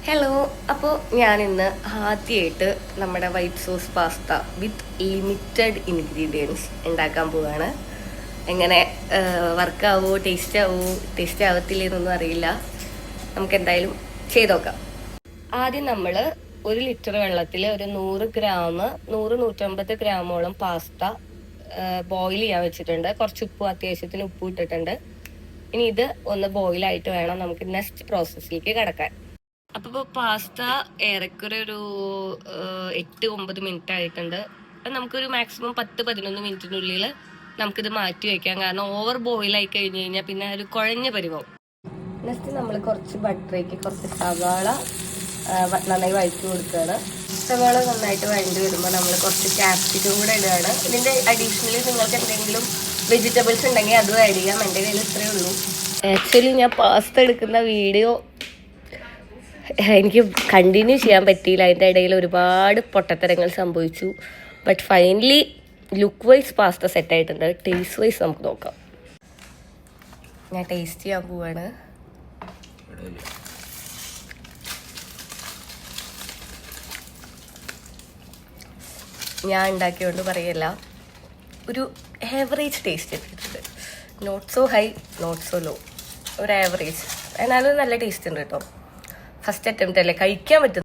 Hello, അപ്പോൾ ഞാനിന്ന് ആദ്യമായിട്ട് നമ്മുടെ white sauce pasta with limited ingredients ഉണ്ടാക്കാൻ പോവുകയാണ്. എങ്ങനെ വർക്കാവോ, ടേസ്റ്റ് ആവത്തില്ലെന്നൊന്നും അറിയില്ല. നമുക്ക് എന്തായാലും ചെയ്ത് നോക്കാം. ആദ്യം നമ്മൾ 1 ലിറ്റർ വെള്ളത്തിൽ ഒരു 100 ഗ്രാമോളം പാസ്ത ബോയിൽ ചെയ്യാൻ വെച്ചിട്ടുണ്ട്. കുറച്ച് ഉപ്പ്, അത്യാവശ്യത്തിന് ഉപ്പ് ഇട്ടിട്ടുണ്ട്. ഇനി ഇത് ഒന്ന് ബോയിലായിട്ട് വേണം നമുക്ക് നെക്സ്റ്റ് പ്രോസസ്സിലേക്ക് കിടക്കാൻ. അപ്പോൾ പാസ്ത ഏറെക്കുറെ ഒരു 8-9 മിനിറ്റ് ആയിട്ടുണ്ട്. അപ്പം നമുക്കൊരു മാക്സിമം 10-11 മിനിറ്റിനുള്ളിൽ നമുക്കിത് മാറ്റി വയ്ക്കാം. കാരണം ഓവർ ബോയിലായി കഴിഞ്ഞ് കഴിഞ്ഞാൽ പിന്നെ ഒരു കുഴഞ്ഞ പരിവാവും. നെക്സ്റ്റ് നമ്മൾ കുറച്ച് ബട്ടറേക്ക് കുറച്ച് സവാള നന്നായി വഴറ്റി കൊടുക്കുകയാണ്. സവാള നന്നായിട്ട് വഴണ്ടി വരുമ്പോൾ നമ്മൾ കുറച്ച് ക്യാപ്സിക്കം കൂടെ ഇടുകയാണ്. ഇതിൻ്റെ അഡീഷണലി നിങ്ങൾക്ക് എന്തെങ്കിലും വെജിറ്റബിൾസ് ഉണ്ടെങ്കിൽ അതും ആഡ് ചെയ്യാം. എൻ്റെ കയ്യിൽ ഇത്രയേ ഉള്ളൂ. ആക്ച്വലി ഞാൻ പാസ്ത എടുക്കുന്ന വീഡിയോ എനിക്ക് കണ്ടിന്യൂ ചെയ്യാൻ പറ്റിയില്ല. അതിൻ്റെ ഇടയിൽ ഒരുപാട് പൊട്ടത്തരങ്ങൾ സംഭവിച്ചു. But finally look wise pasta സെറ്റായിട്ടുണ്ട്. ടേസ്റ്റ് വൈസ് നമുക്ക് നോക്കാം. ഞാൻ ടേസ്റ്റ് ചെയ്യാൻ പോവാണ്. ഞാൻ ഉണ്ടാക്കിയോണ്ട് പറയല്ല, ഒരു ആവറേജ് ടേസ്റ്റ് എടുത്തിട്ടുണ്ട്. Not so high, not so low, ഒരു ആവറേജ്. എന്നാലും നല്ല ടേസ്റ്റ് ഉണ്ട് കേട്ടോ. ഫസ്റ്റ് അറ്റംപ്റ്റ് അല്ലേ, കഴിക്കാൻ പറ്റും.